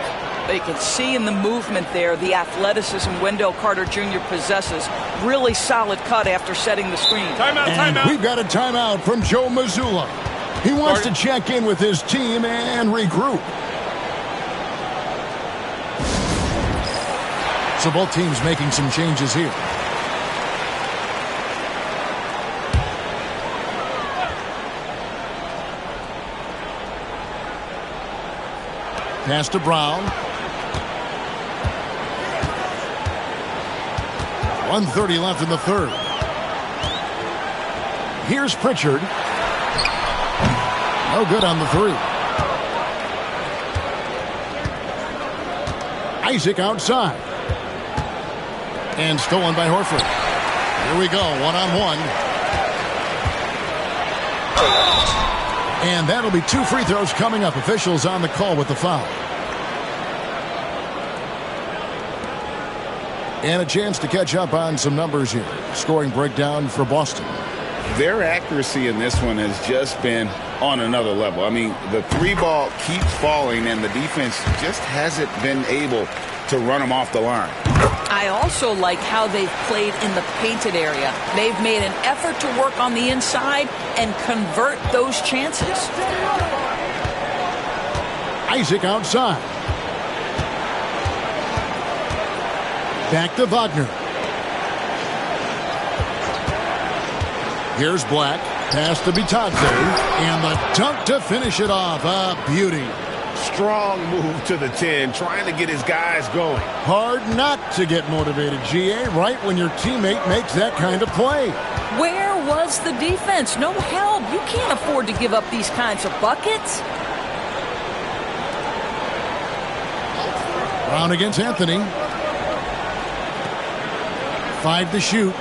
You can see in the movement there the athleticism Wendell Carter Jr. possesses. Really solid cut after setting the screen. And we've got a timeout from Joe Mazzulla. He wants to check in with his team and regroup. So both teams making some changes here. Pass to Brown. 1:30 left in the third. Here's Pritchard. No good on the 3. Isaac outside. And stolen by Horford. Here we go, one-on-one. And that'll be 2 free throws coming up. Officials on the call with the foul. And a chance to catch up on some numbers here. Scoring breakdown for Boston. Their accuracy in this one has just been on another level. I mean, the 3 ball keeps falling, and the defense just hasn't been able to run them off the line. I also like how they've played in the painted area. They've made an effort to work on the inside and convert those chances. Isaac outside. Back to Wagner. Here's Black. Pass to Bitadze. And the dunk to finish it off. A beauty. Strong move to the 10, trying to get his guys going. Hard not to get motivated, GA, right when your teammate makes that kind of play. Where was the defense? No help. You can't afford to give up these kinds of buckets. Brown against Anthony. 5 to shoot.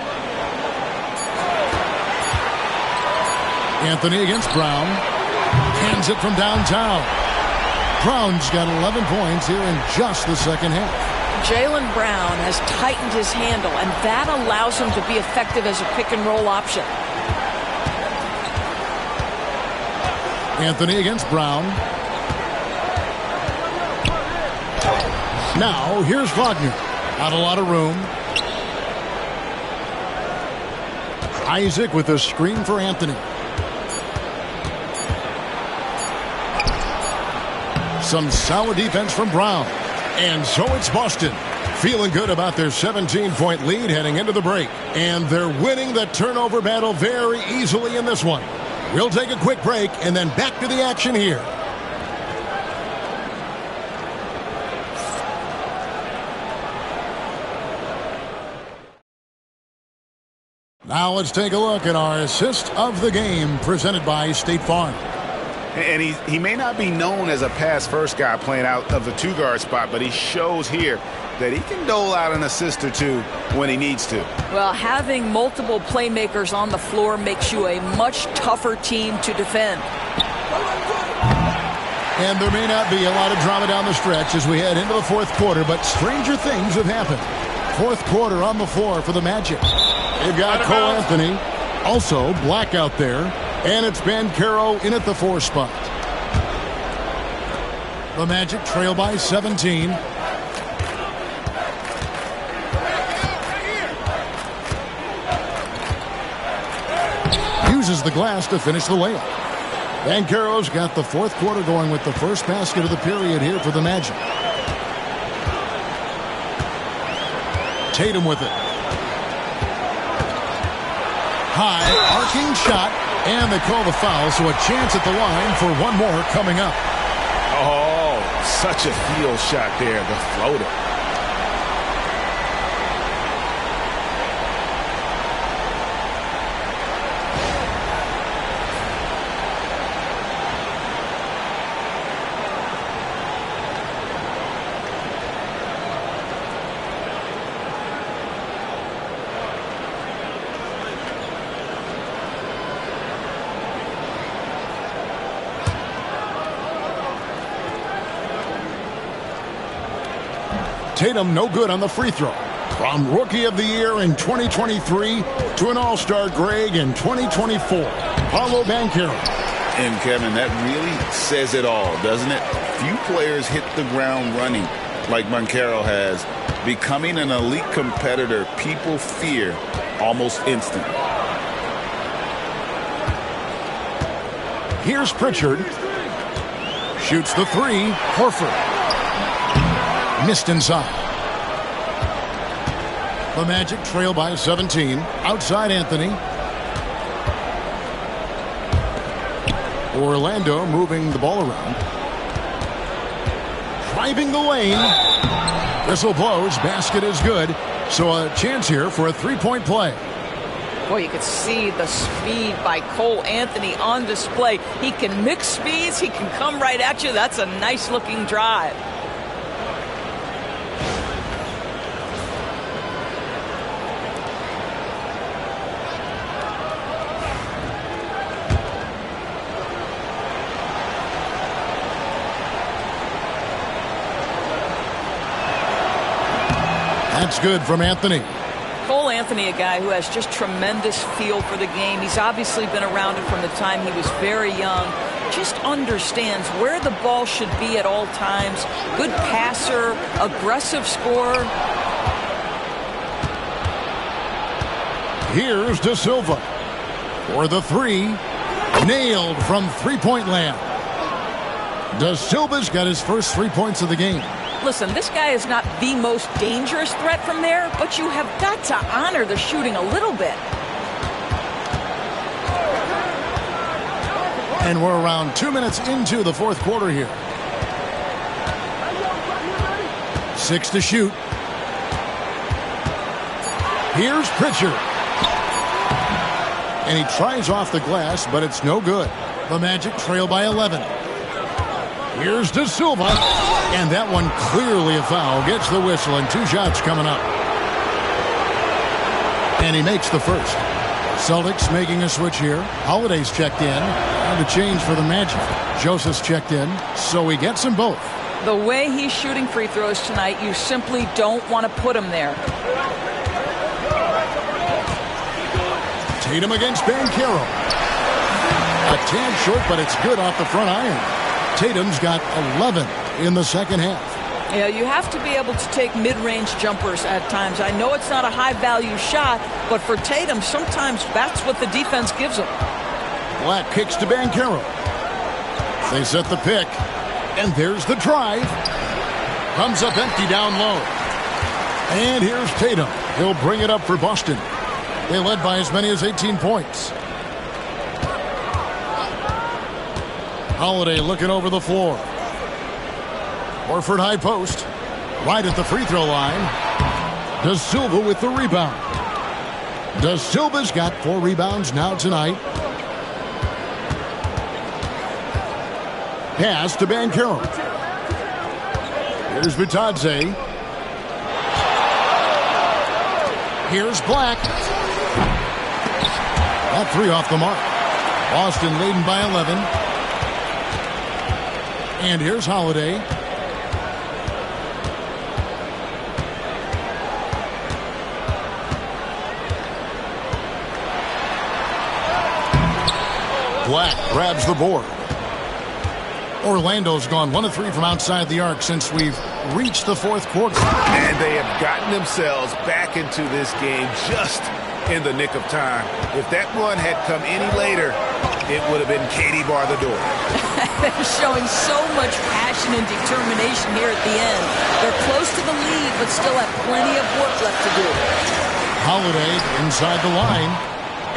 Anthony against Brown. Hands it from downtown. Brown's got 11 points here in just the second half. Jaylen Brown has tightened his handle, and that allows him to be effective as a pick-and-roll option. Anthony against Brown. Now, here's Wagner. Not a lot of room. Isaac with a screen for Anthony. Some solid defense from Brown. And so it's Boston. Feeling good about their 17-point lead heading into the break. And they're winning the turnover battle very easily in this one. We'll take a quick break and then back to the action here. Now let's take a look at our assist of the game presented by State Farm. And he may not be known as a pass-first guy playing out of the two-guard spot, but he shows here that he can dole out an assist or two when he needs to. Well, having multiple playmakers on the floor makes you a much tougher team to defend. And there may not be a lot of drama down the stretch as we head into the fourth quarter, but stranger things have happened. Fourth quarter on the floor for the Magic. They've got Cole Anthony, also Black out there. And it's Banchero in at the 4 spot. The Magic trail by 17. Uses the glass to finish the layup. Banchero's got the fourth quarter going with the first basket of the period here for the Magic. Tatum with it. High, arcing shot. And they call the foul, so a chance at the line for one more coming up. Oh, such a field shot there, the floater. Tatum no good on the free throw. From Rookie of the Year in 2023 to an All-Star grade in 2024, Paolo Banchero. And, Kevin, that really says it all, doesn't it? Few players hit the ground running like Banchero has. Becoming an elite competitor, people fear almost instant. Here's Pritchard. Shoots the 3. Horford. Missed inside. The Magic trail by 17. Outside Anthony. Orlando moving the ball around. Driving the lane. Whistle blows. Basket is good. So a chance here for a three-point play. Boy, you could see the speed by Cole Anthony on display. He can mix speeds. He can come right at you. That's a nice-looking drive. That's good from Anthony. Cole Anthony, a guy who has just tremendous feel for the game. He's obviously been around it from the time he was very young. Just understands where the ball should be at all times. Good passer, aggressive scorer. Here's De Silva for the 3. Nailed from three-point land. De Silva's got his first 3 points of the game. Listen, this guy is not the most dangerous threat from there, but you have got to honor the shooting a little bit. And we're around 2 minutes into the fourth quarter here. 6 to shoot. Here's Pritchard. And he tries off the glass, but it's no good. The Magic trail by 11. Here's De Silva. And that one clearly a foul. Gets the whistle and 2 shots coming up. And he makes the first. Celtics making a switch here. Holiday's checked in. And a change for the Magic. Joseph's checked in. So he gets them both. The way he's shooting free throws tonight, you simply don't want to put him there. Tatum against Banchero. A tad short, but it's good off the front iron. Tatum's got 11 in the second half. Yeah, you have to be able to take mid-range jumpers at times. I know it's not a high-value shot, but for Tatum, sometimes that's what the defense gives him. Black kicks to Banchero. They set the pick, and there's the drive. Comes up empty down low. And here's Tatum. He'll bring it up for Boston. They led by as many as 18 points. Holiday looking over the floor. Horford high post. Right at the free throw line. Da Silva with the rebound. Da Silva's got 4 rebounds now tonight. Pass to Banchero. Here's Bitadze. Here's Black. That 3 off the mark. Boston leading by 11. And here's Holiday. Black grabs the board. Orlando's gone 1 of 3 from outside the arc since we've reached the fourth quarter. And they have gotten themselves back into this game just in the nick of time. If that run had come any later, it would have been Katie bar the door. They're showing so much passion and determination here at the end. They're close to the lead, but still have plenty of work left to do. Holiday inside the line.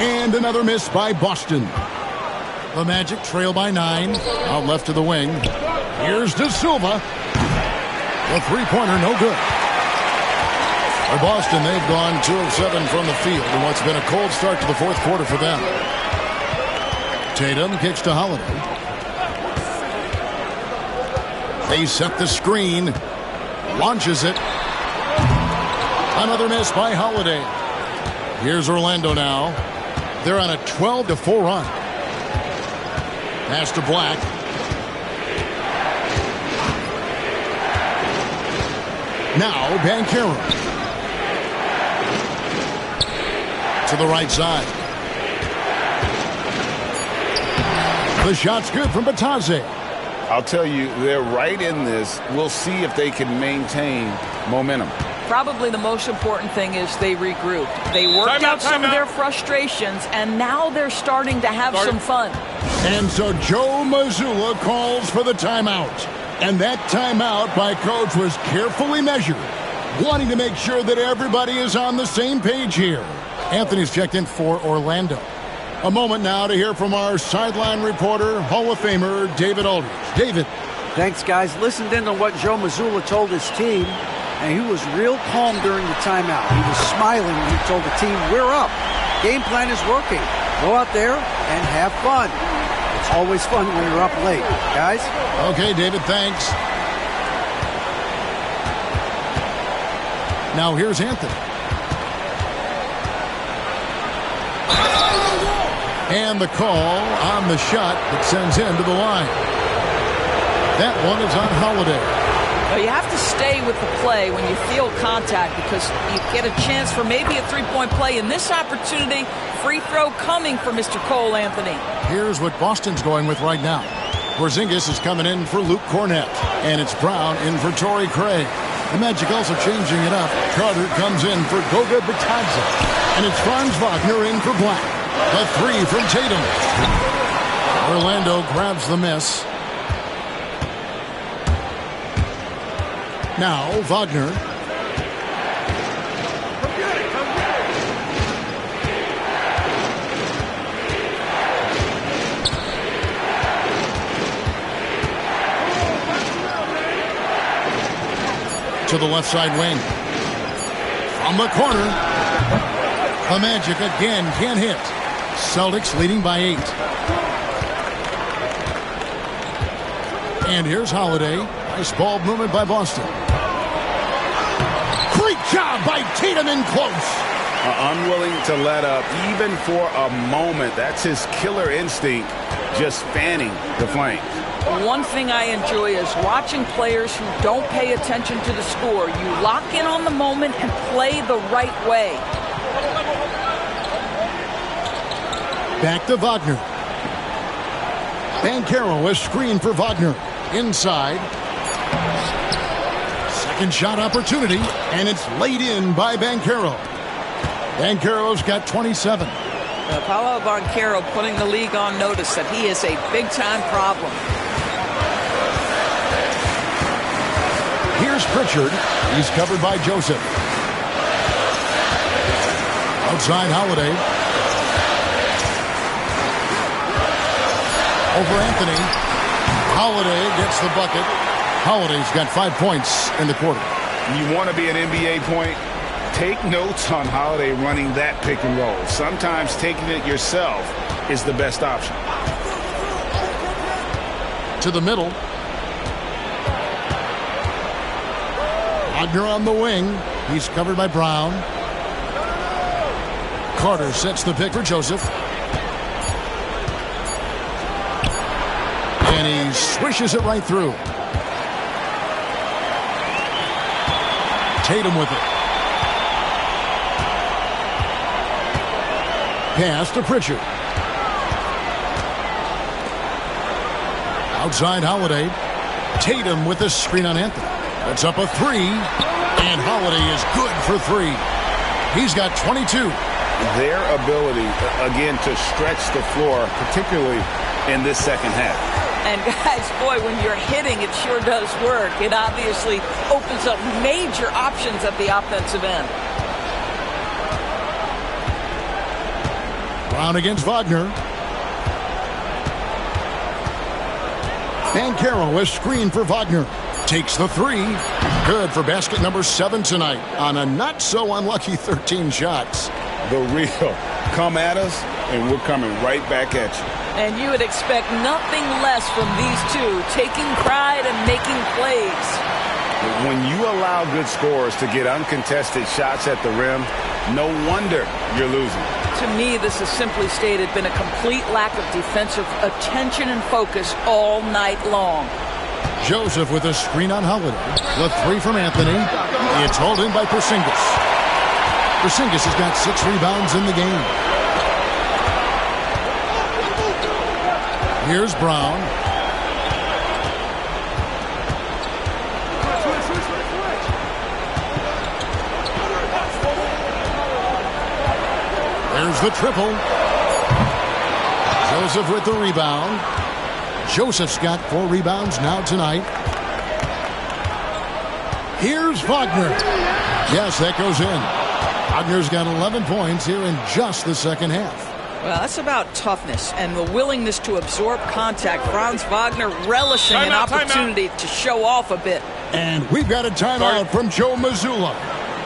And another miss by Boston. The Magic trail by 9. Out left to the wing. Here's Da Silva. The three-pointer, no good. For Boston, they've gone 2 of 7 from the field in what's been a cold start to the fourth quarter for them. Tatum kicks to Holiday. They set the screen. Launches it. Another miss by Holiday. Here's Orlando now. They're on a 12-4 run. Pass to Black. Now Banchero. To the right side. The shot's good from Bitadze. I'll tell you, they're right in this. We'll see if they can maintain momentum. Probably the most important thing is they regrouped. They worked out some of their frustrations, and now they're starting to have some fun. And so Joe Mazzulla calls for the timeout. And that timeout by Coach was carefully measured, wanting to make sure that everybody is on the same page here. Anthony's checked in for Orlando. A moment now to hear from our sideline reporter, Hall of Famer David Aldridge. David. Thanks, guys. Listened in on what Joe Mazzulla told his team, and he was real calm during the timeout. He was smiling when he told the team, we're up. Game plan is working. Go out there and have fun. It's always fun when you're up late. Guys? Okay, David, thanks. Now here's Anthony. And the call on the shot that sends him to the line. That one is on Holiday. You have to stay with the play when you feel contact because you get a chance for maybe a three-point play. In this opportunity, free throw coming for Mr. Cole Anthony. Here's what Boston's going with right now. Porzingis is coming in for Luke Cornett. And it's Brown in for Torrey Craig. The Magic also changing it up. Carter comes in for Goga Bitadze. And it's Franz Wagner in for Black. A 3 from Tatum. Orlando grabs the miss. Now Wagner. To the left side wing. From the corner. The Magic again can't hit. Celtics leading by 8. And here's Holiday. Nice ball movement by Boston. Great job by Tatum in close. Unwilling to let up even for a moment. That's his killer instinct, just fanning the flank. One thing I enjoy is watching players who don't pay attention to the score. You lock in on the moment and play the right way. Back to Wagner. Banchero is screened for Wagner. Inside. Second shot opportunity, and it's laid in by Banchero. Banchero's got 27. Paolo Banchero putting the league on notice that he is a big-time problem. Here's Pritchard. He's covered by Joseph. Outside Holiday. Over Anthony. Holiday gets the bucket. Holiday's got 5 points in the quarter. You want to be an NBA point? Take notes on Holiday running that pick and roll. Sometimes taking it yourself is the best option. To the middle. Wagner on the wing. He's covered by Brown. Carter sets the pick for Joseph. And he swishes it right through. Tatum with it. Pass to Pritchard. Outside Holiday. Tatum with the screen on Anthony. That's up a three. And Holiday is good for three. He's got 22. Their ability, again, to stretch the floor, particularly in this second half. And guys, boy, when you're hitting, it sure does work. It obviously opens up major options at the offensive end. Brown against Wagner. Banchero is screened for Wagner. Takes the three. Good for basket number 7 tonight on a not-so-unlucky 13 shots. The real come at us, and we're coming right back at you. And you would expect nothing less from these two, taking pride and making plays. When you allow good scorers to get uncontested shots at the rim, no wonder you're losing. To me, this has simply stated been a complete lack of defensive attention and focus all night long. Joseph with a screen on Holiday. The three from Anthony. It's hauled in by Porzingis. Porzingis has got 6 rebounds in the game. Here's Brown. There's the triple. Joseph with the rebound. Joseph's got 4 rebounds now tonight. Here's Wagner. Yes, that goes in. Wagner's got 11 points here in just the second half. Well, that's about toughness and the willingness to absorb contact. Franz Wagner relishing an opportunity to show off a bit. And we've got a timeout from Joe Mazzulla.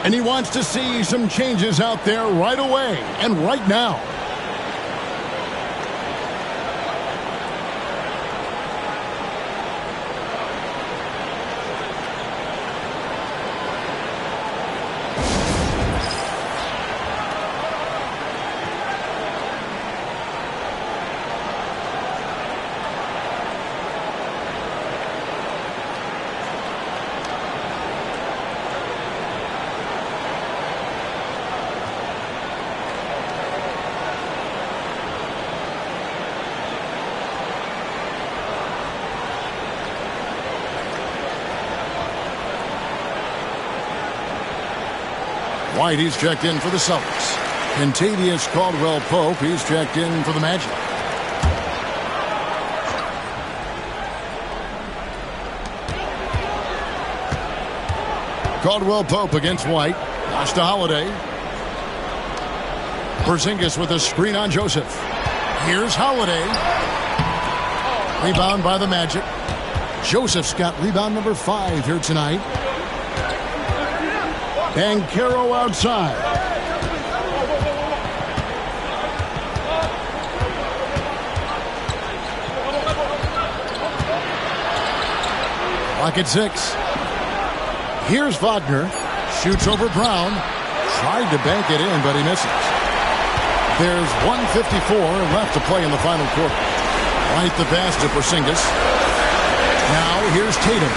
And he wants to see some changes out there right away and right now. White, he's checked in for the Celtics. Kentavious Caldwell-Pope, he's checked in for the Magic. Caldwell-Pope against White. Lost to Holiday. Porzingis with a screen on Joseph. Here's Holiday. Rebound by the Magic. Joseph's got rebound number 5 here tonight. Banchero outside. Clock at 6. Here's Wagner. Shoots over Brown. Tried to bank it in, but he misses. There's 1:54 left to play in the final quarter. White the pass to Porzingis. Now here's Tatum.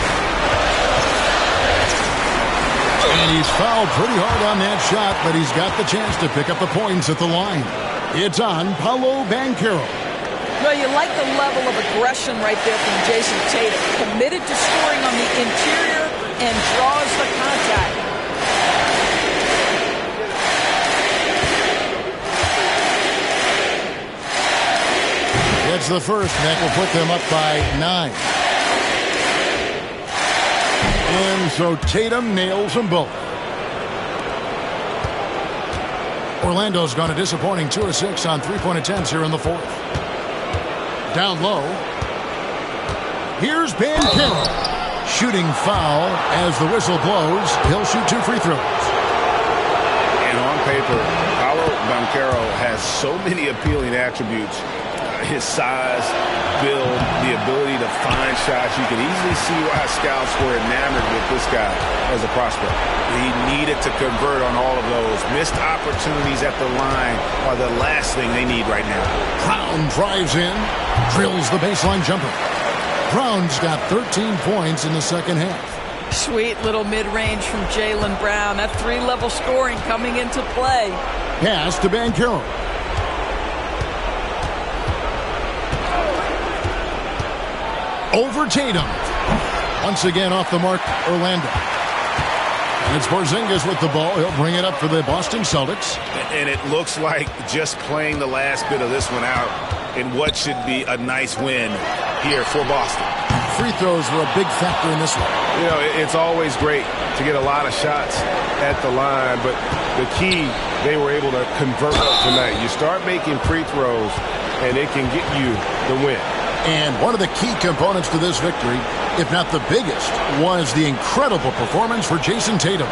And he's fouled pretty hard on that shot, but he's got the chance to pick up the points at the line. It's on Paolo Banchero. Well, you like the level of aggression right there from Jason Tatum. Committed to scoring on the interior and draws the contact. It's the first, and that will put them up by 9. And so Tatum nails them both. Orlando's gone a disappointing 2 of 6 on three-point attempts here in the fourth. Down low. Here's Banchero. Shooting foul as the whistle blows. He'll shoot 2 free throws. And on paper, Paolo Banchero has so many appealing attributes. His size, build, the ability to find shots. You can easily see why scouts were enamored with this guy as a prospect. He needed to convert on all of those. Missed opportunities at the line are the last thing they need right now. Brown drives in, drills the baseline jumper. Brown's got 13 points in the second half. Sweet little mid-range from Jaylen Brown. That 3-level scoring coming into play. Pass to Banchero. Over Tatum. Once again off the mark, Orlando. And it's Porzingis with the ball. He'll bring it up for the Boston Celtics. And it looks like just playing the last bit of this one out in what should be a nice win here for Boston. Free throws were a big factor in this one. You know, it's always great to get a lot of shots at the line, but the key, they were able to convert up tonight. You start making free throws, and it can get you the win. And one of the key components to this victory, if not the biggest, was the incredible performance for Jason Tatum.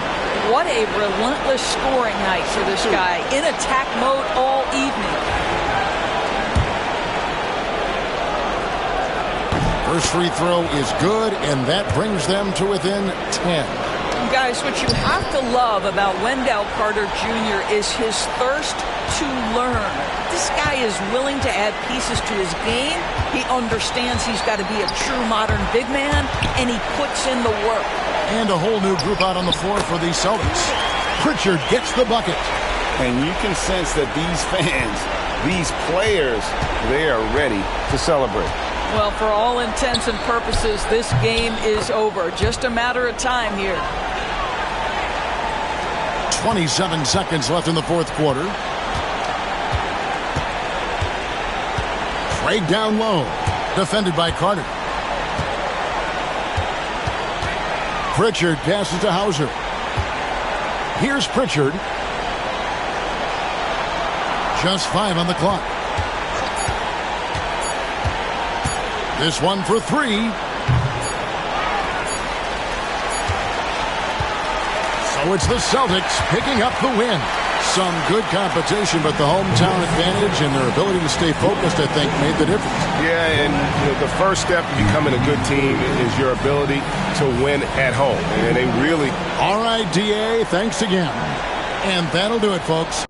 What a relentless scoring night for this guy. In attack mode all evening. First free throw is good, and that brings them to within 10. Guys, what you have to love about Wendell Carter Jr. is his thirst to learn. This guy is willing to add pieces to his game. He understands he's got to be a true modern big man, and he puts in the work. And a whole new group out on the floor for the Celtics. Pritchard gets the bucket. And you can sense that these fans, these players, they are ready to celebrate. Well, for all intents and purposes, this game is over. Just a matter of time here. 27 seconds left in the fourth quarter. Trade down low. Defended by Carter. Pritchard passes to Hauser. Here's Pritchard. Just 5 on the clock. This one for 3. So it's the Celtics picking up the win. Some good competition, but the hometown advantage and their ability to stay focused, I think, made the difference. Yeah, and the first step to becoming a good team is your ability to win at home. And they really... All right, DA, thanks again. And that'll do it, folks.